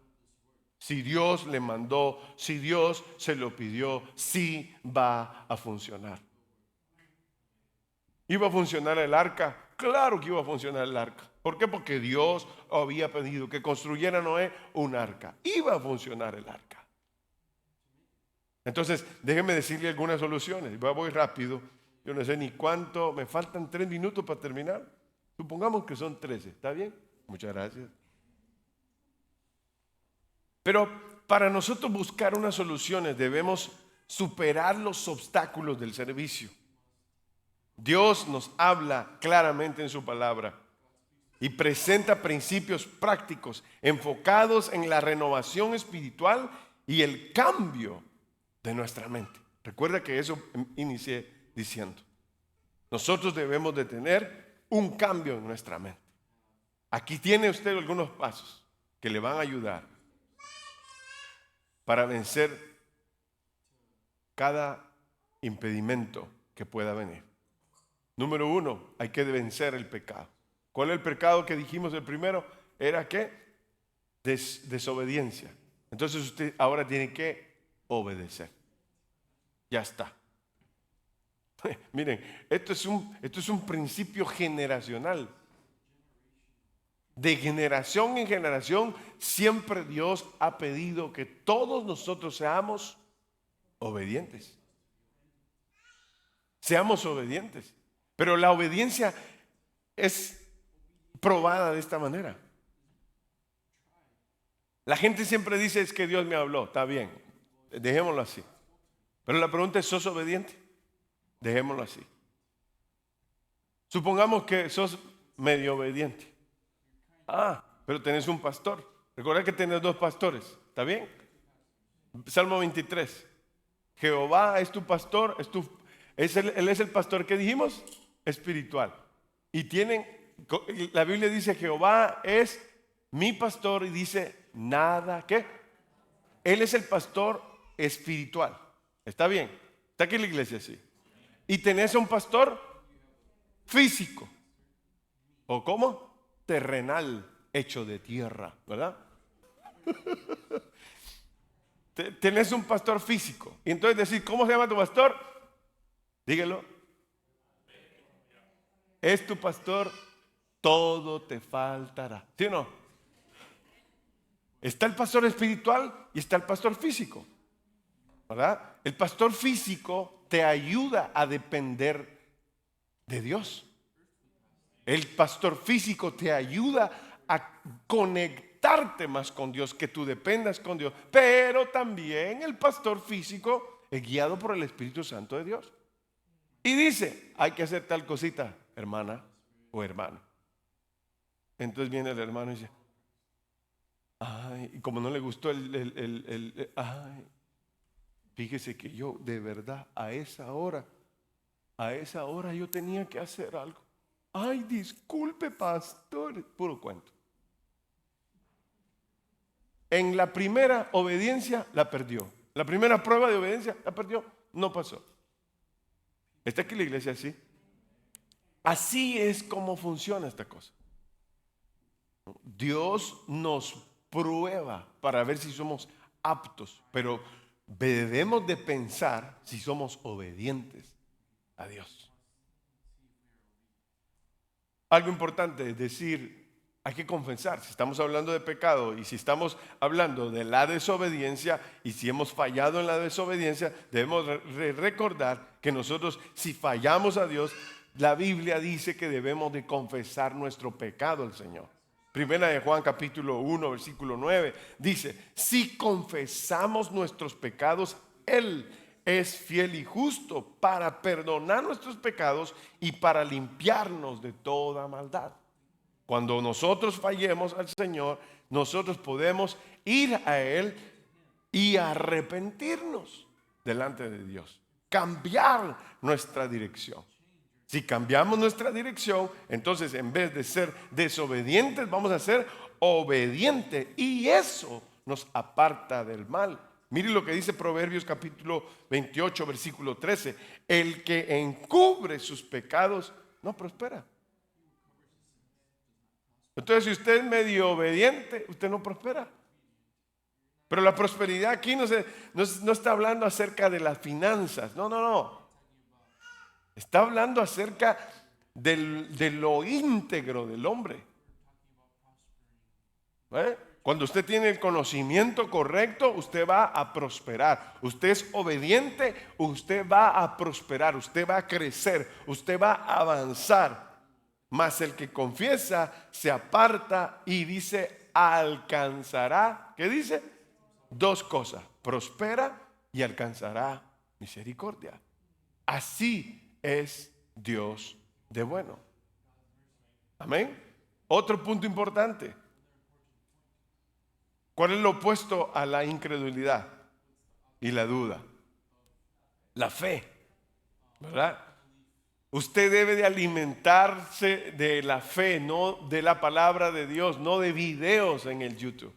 Si Dios le mandó, si Dios se lo pidió, sí va a funcionar. ¿Iba a funcionar el arca? Claro que iba a funcionar el arca. ¿Por qué? Porque Dios había pedido que construyera Noé un arca. Iba a funcionar el arca. Entonces, déjenme decirle algunas soluciones. Voy rápido. Yo no sé ni cuánto. Me faltan 3 minutos para terminar. Supongamos que son 13. ¿Está bien? Muchas gracias. Pero para nosotros buscar unas soluciones debemos superar los obstáculos del servicio. Dios nos habla claramente en su palabra y presenta principios prácticos enfocados en la renovación espiritual y el cambio de nuestra mente. Recuerda que eso inicié diciendo. Nosotros debemos de tener un cambio en nuestra mente. Aquí tiene usted algunos pasos que le van a ayudar para vencer cada impedimento que pueda venir. Número 1, hay que vencer el pecado. ¿Cuál es el pecado que dijimos el primero? Era ¿qué? Desobediencia. Entonces usted ahora tiene que obedecer. Ya está. Miren, esto es un principio generacional. De generación en generación, siempre Dios ha pedido que todos nosotros seamos obedientes. Seamos obedientes. Pero la obediencia es probada de esta manera. La gente siempre dice es que Dios me habló. Está bien, dejémoslo así. Pero la pregunta es, ¿sos obediente? Dejémoslo así. Supongamos que sos medio obediente. Pero tenés un pastor. Recuerda que tenés 2 pastores. ¿Está bien? Salmo 23. Jehová es tu pastor. Él es el pastor que dijimos espiritual. Y la Biblia dice Jehová es mi pastor y dice nada, ¿qué? Él es el pastor espiritual. ¿Está bien? Está aquí en la iglesia, sí. Y tenés un pastor físico. ¿O cómo? Terrenal, hecho de tierra, ¿verdad? Tenés un pastor físico. Y entonces decir, ¿cómo se llama tu pastor? Dígalo. Es tu pastor, todo te faltará. ¿Sí o no? Está el pastor espiritual y está el pastor físico, ¿verdad? El pastor físico te ayuda a depender de Dios. El pastor físico te ayuda a conectarte más con Dios, que tú dependas con Dios. Pero también el pastor físico es guiado por el Espíritu Santo de Dios. Y dice, hay que hacer tal cosita, hermana o hermano. Entonces viene el hermano y dice, ay, y como no le gustó ay, fíjese que yo de verdad a esa hora yo tenía que hacer algo. Ay, disculpe, pastor, puro cuento. En la primera obediencia la perdió. La primera prueba de obediencia la perdió, no pasó. ¿Está aquí la iglesia así? Así es como funciona esta cosa. Dios nos prueba para ver si somos aptos, pero debemos de pensar si somos obedientes a Dios. Algo importante es decir, hay que confesar. Si estamos hablando de pecado y si estamos hablando de la desobediencia y si hemos fallado en la desobediencia, debemos recordar que nosotros, si fallamos a Dios, la Biblia dice que debemos de confesar nuestro pecado al Señor. Primera de Juan capítulo 1 versículo 9 dice, si confesamos nuestros pecados, Él es fiel y justo para perdonar nuestros pecados y para limpiarnos de toda maldad. Cuando nosotros fallemos al Señor, nosotros podemos ir a Él y arrepentirnos delante de Dios, cambiar nuestra dirección. Si cambiamos nuestra dirección, entonces en vez de ser desobedientes, vamos a ser obedientes y eso nos aparta del mal. Mire lo que dice Proverbios capítulo 28, versículo 13. El que encubre sus pecados no prospera. Entonces, si usted es medio obediente, usted no prospera. Pero la prosperidad aquí no está hablando acerca de las finanzas. No. Está hablando acerca de lo íntegro del hombre. Cuando usted tiene el conocimiento correcto, usted va a prosperar. Usted es obediente, usted va a prosperar, usted va a crecer, usted va a avanzar. Mas el que confiesa se aparta y dice, alcanzará. ¿Qué dice? Dos cosas: prospera y alcanzará misericordia. Así es Dios de bueno. Amén. Otro punto importante. ¿Cuál es lo opuesto a la incredulidad y la duda? La fe, ¿verdad? Usted debe de alimentarse de la fe, no de la palabra de Dios, no de videos en el YouTube.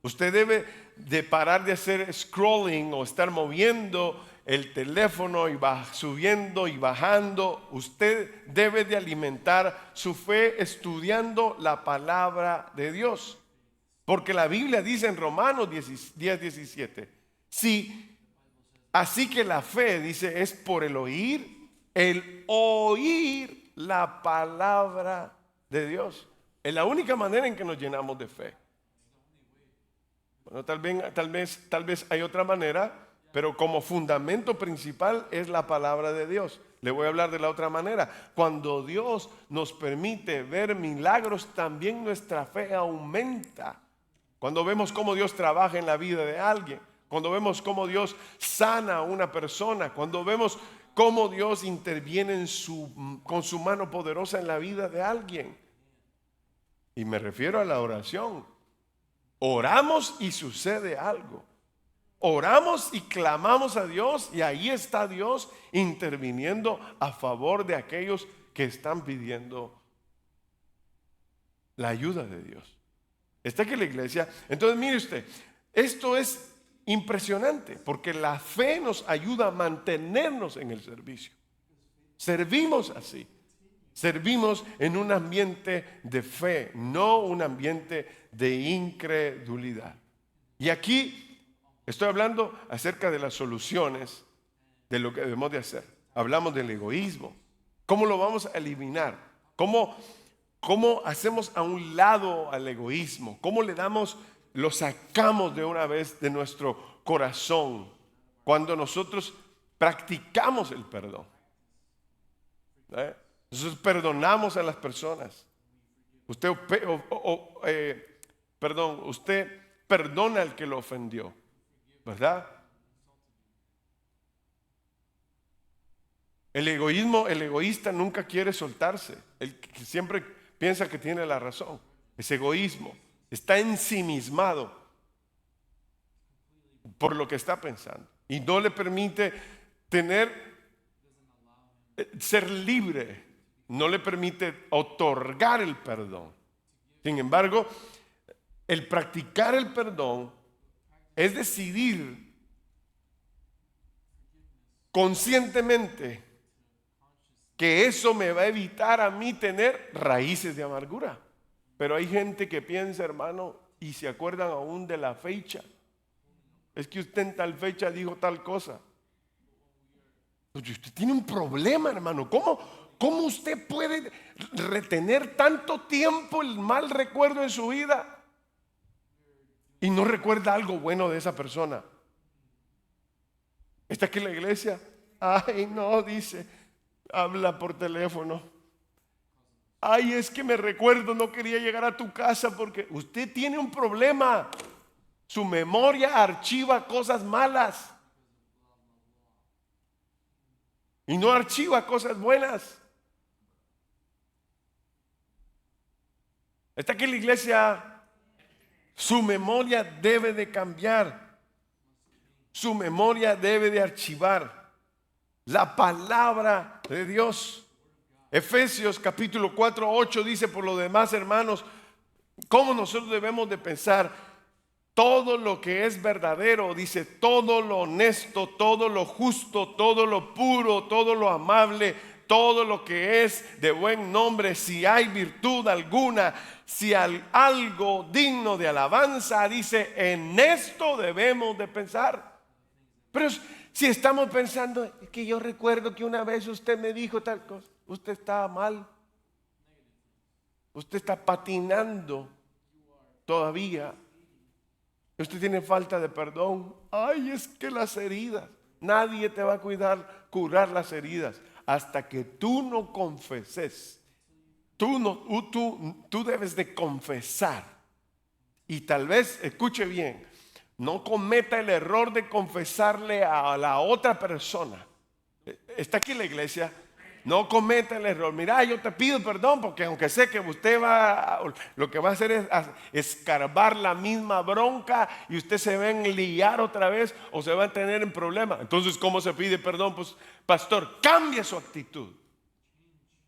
Usted debe de parar de hacer scrolling o estar moviendo el teléfono y subiendo y bajando. Usted debe de alimentar su fe estudiando la palabra de Dios. Porque la Biblia dice en Romanos 10:17, sí, así que la fe, dice, es por el oír la palabra de Dios. Es la única manera en que nos llenamos de fe. Bueno, tal vez hay otra manera, pero como fundamento principal es la palabra de Dios. Le voy a hablar de la otra manera. Cuando Dios nos permite ver milagros, también nuestra fe aumenta. Cuando vemos cómo Dios trabaja en la vida de alguien, cuando vemos cómo Dios sana a una persona, cuando vemos cómo Dios interviene con su mano poderosa en la vida de alguien. Y me refiero a la oración. Oramos y sucede algo. Oramos y clamamos a Dios y ahí está Dios interviniendo a favor de aquellos que están pidiendo la ayuda de Dios. Está aquí la iglesia. Entonces mire usted, esto es impresionante porque la fe nos ayuda a mantenernos en el servicio. Servimos así. Servimos en un ambiente de fe, no un ambiente de incredulidad. Y aquí estoy hablando acerca de las soluciones de lo que debemos de hacer. Hablamos del egoísmo. ¿Cómo lo vamos a eliminar? ¿Cómo hacemos a un lado al egoísmo? ¿Cómo lo sacamos de una vez de nuestro corazón cuando nosotros practicamos el perdón? Nosotros perdonamos a las personas. Usted perdona al que lo ofendió, ¿verdad? El egoísta nunca quiere soltarse. El que siempre piensa que tiene la razón. Es egoísmo. Está ensimismado por lo que está pensando. Y no le permite ser libre. No le permite otorgar el perdón. Sin embargo, el practicar el perdón es decidir conscientemente que eso me va a evitar a mí tener raíces de amargura. Pero hay gente que piensa, hermano, y se acuerdan aún de la fecha. Es que usted en tal fecha dijo tal cosa. Pues usted tiene un problema, hermano. ¿Cómo usted puede retener tanto tiempo el mal recuerdo en su vida y no recuerda algo bueno de esa persona? Está aquí en la iglesia. Ay, no, dice, habla por teléfono. Ay, es que me recuerdo, no quería llegar a tu casa porque usted tiene un problema. Su memoria archiva cosas malas y no archiva cosas buenas. Está aquí en la iglesia. Su memoria debe de cambiar. Su memoria debe de archivar la palabra de Dios. Efesios capítulo 4:8 dice: por lo demás, hermanos, ¿cómo nosotros debemos de pensar? Todo lo que es verdadero, dice, todo lo honesto, todo lo justo, todo lo puro, todo lo amable, todo lo que es de buen nombre, si hay virtud alguna, si hay algo digno de alabanza, dice, en esto debemos de pensar. Pero si estamos pensando, es que yo recuerdo que una vez usted me dijo tal cosa. usted está mal. Usted está patinando todavía. Usted tiene falta de perdón. Ay, es que las heridas. Nadie te va a curar las heridas hasta que tú no confeses. Tú debes de confesar. Y tal vez, escuche bien, no cometa el error de confesarle a la otra persona. Está aquí la iglesia. No cometa el error. Mira, yo te pido perdón porque aunque sé que usted lo que va a hacer es escarbar la misma bronca y usted se va a enliar otra vez o se va a tener en problema. Entonces, ¿cómo se pide perdón? Pues, pastor, cambie su actitud.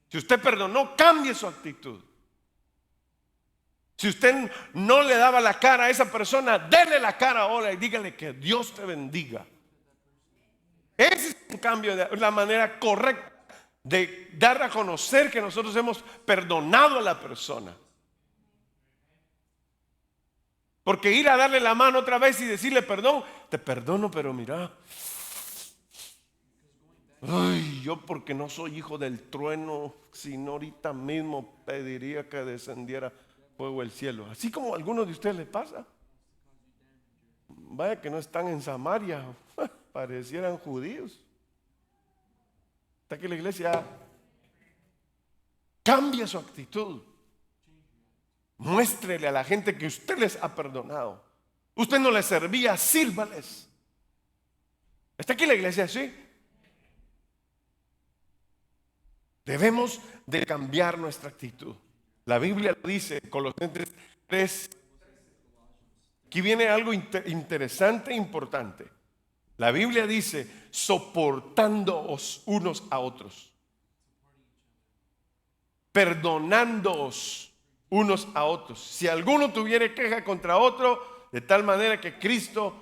Si usted perdonó, cambie su actitud. Si usted no le daba la cara a esa persona, déle la cara ahora y dígale que Dios te bendiga. Ese es un cambio, la manera correcta de dar a conocer que nosotros hemos perdonado a la persona. Porque ir a darle la mano otra vez y decirle perdón, te perdono, pero mira, ay, yo porque no soy hijo del trueno, sino ahorita mismo pediría que descendiera fuego del cielo. Así como a algunos de ustedes les pasa. Vaya que no están en Samaria, parecieran judíos. Está aquí la iglesia. Cambia su actitud. Muéstrele a la gente que usted les ha perdonado. Usted no les servía, sírvales. Está aquí la iglesia, ¿sí? Debemos de cambiar nuestra actitud. La Biblia lo dice, Colosenses 3. Aquí viene algo interesante e importante. La Biblia dice, soportándoos unos a otros, perdonándoos unos a otros. Si alguno tuviere queja contra otro, de tal manera que Cristo,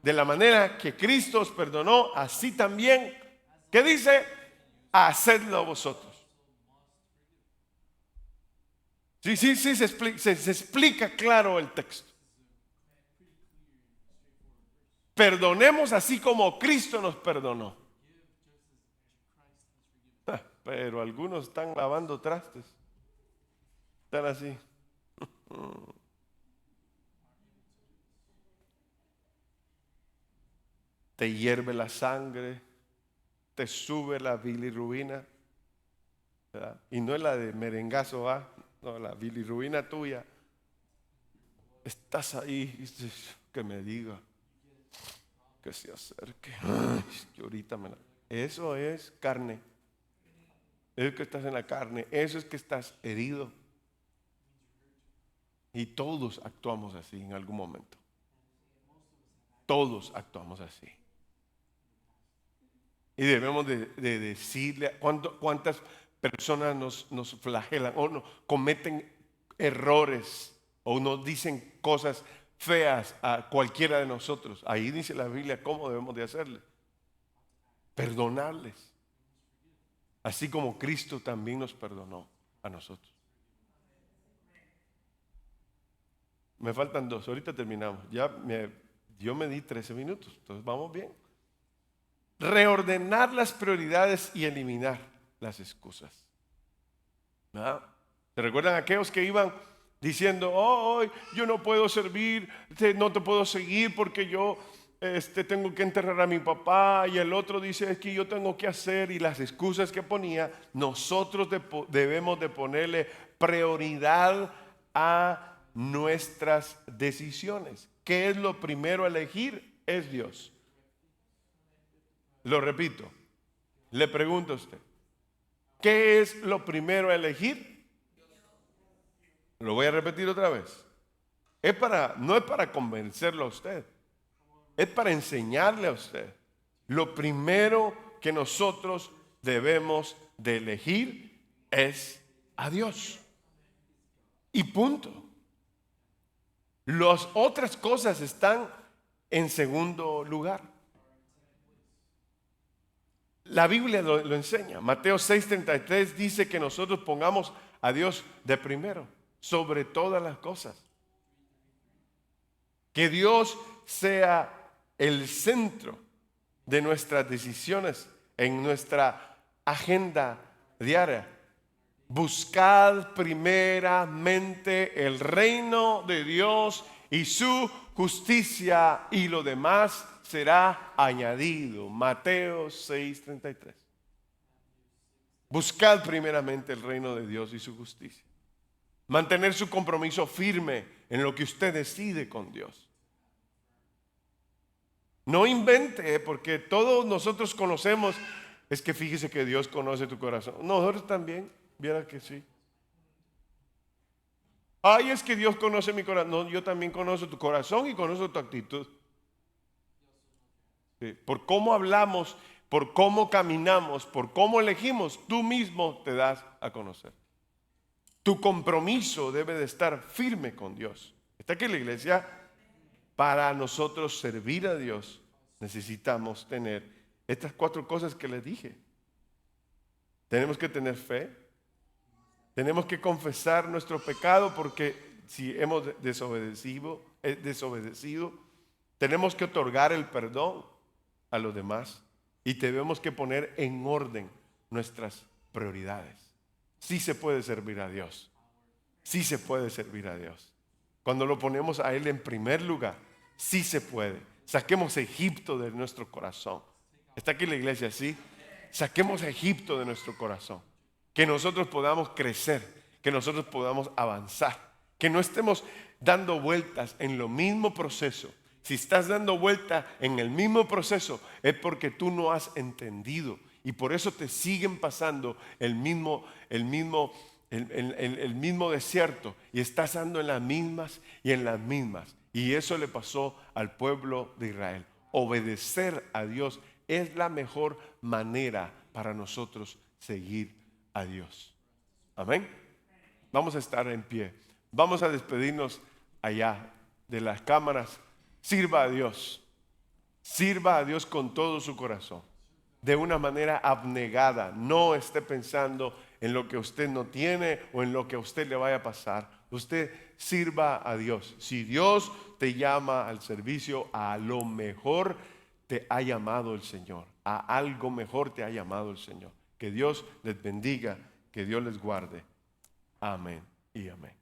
de la manera que Cristo os perdonó, así también, ¿qué dice? Hacedlo vosotros. Sí, se explica claro el texto. Perdonemos así como Cristo nos perdonó. Pero algunos están lavando trastes. Están así. Te hierve la sangre, te sube la bilirrubina, ¿verdad? Y no es la de merengazo, ¿va? No, la bilirrubina tuya. Estás ahí y dices, que me diga, que se acerque. Ay, que ahorita Eso es carne. Eso es que estás en la carne. Eso es que estás herido. Y todos actuamos así en algún momento. Todos actuamos así. Y debemos de decirle cuántas personas nos flagelan o cometen errores o nos dicen cosas feas a cualquiera de nosotros. Ahí dice la Biblia cómo debemos de hacerle. Perdonarles. Así como Cristo también nos perdonó a nosotros. Me faltan 2, ahorita terminamos. Yo me di 13 minutos, entonces vamos bien. Reordenar las prioridades y eliminar las excusas. ¿No? ¿Se recuerdan aquellos que iban diciendo, yo no puedo servir, no te puedo seguir porque yo tengo que enterrar a mi papá, y el otro dice, es que yo tengo que hacer, y las excusas que ponía? Nosotros debemos de ponerle prioridad a nuestras decisiones. ¿Qué es lo primero a elegir? Es Dios. Lo repito, le pregunto a usted, ¿qué es lo primero a elegir? Lo voy a repetir otra vez. No es para convencerlo a usted, es para enseñarle a usted. Lo primero que nosotros debemos de elegir es a Dios. Y punto. Las otras cosas están en segundo lugar. La Biblia lo enseña. Mateo 6:33 dice que nosotros pongamos a Dios de primero, sobre todas las cosas. Que Dios sea el centro de nuestras decisiones, en nuestra agenda diaria. Buscad primeramente el reino de Dios y su justicia, y lo demás será añadido. Mateo 6:33. Buscad primeramente el reino de Dios y su justicia. Mantener su compromiso firme en lo que usted decide con Dios. No invente, porque todos nosotros conocemos. Es que fíjese que Dios conoce tu corazón. Nosotros también, viera que sí. Ay, es que Dios conoce mi corazón. No, yo también conozco tu corazón y conozco tu actitud. Sí, por cómo hablamos, por cómo caminamos, por cómo elegimos, tú mismo te das a conocer. Tu compromiso debe de estar firme con Dios. Está aquí la iglesia. Para nosotros servir a Dios necesitamos tener estas 4 cosas que les dije. Tenemos que tener fe. Tenemos que confesar nuestro pecado, porque si hemos desobedecido, tenemos que otorgar el perdón a los demás y tenemos que poner en orden nuestras prioridades. Sí se puede servir a Dios. Sí se puede servir a Dios. Cuando lo ponemos a Él en primer lugar, sí se puede. Saquemos a Egipto de nuestro corazón. ¿Está aquí la iglesia? ¿Sí? Saquemos a Egipto de nuestro corazón. Que nosotros podamos crecer, que nosotros podamos avanzar, que no estemos dando vueltas en lo mismo proceso. Si estás dando vuelta en el mismo proceso, es porque tú no has entendido, y por eso te siguen pasando el mismo desierto, y estás andando en las mismas y en las mismas. Y eso le pasó al pueblo de Israel. Obedecer a Dios es la mejor manera para nosotros seguir a Dios. Amén. Vamos a estar en pie. Vamos a despedirnos allá de las cámaras. Sirva a Dios. Sirva a Dios con todo su corazón, de una manera abnegada. No esté pensando en lo que usted no tiene o en lo que a usted le vaya a pasar. Usted sirva a Dios. Si Dios te llama al servicio, a lo mejor te ha llamado el Señor. A algo mejor te ha llamado el Señor. Que Dios les bendiga, que Dios les guarde. Amén y amén.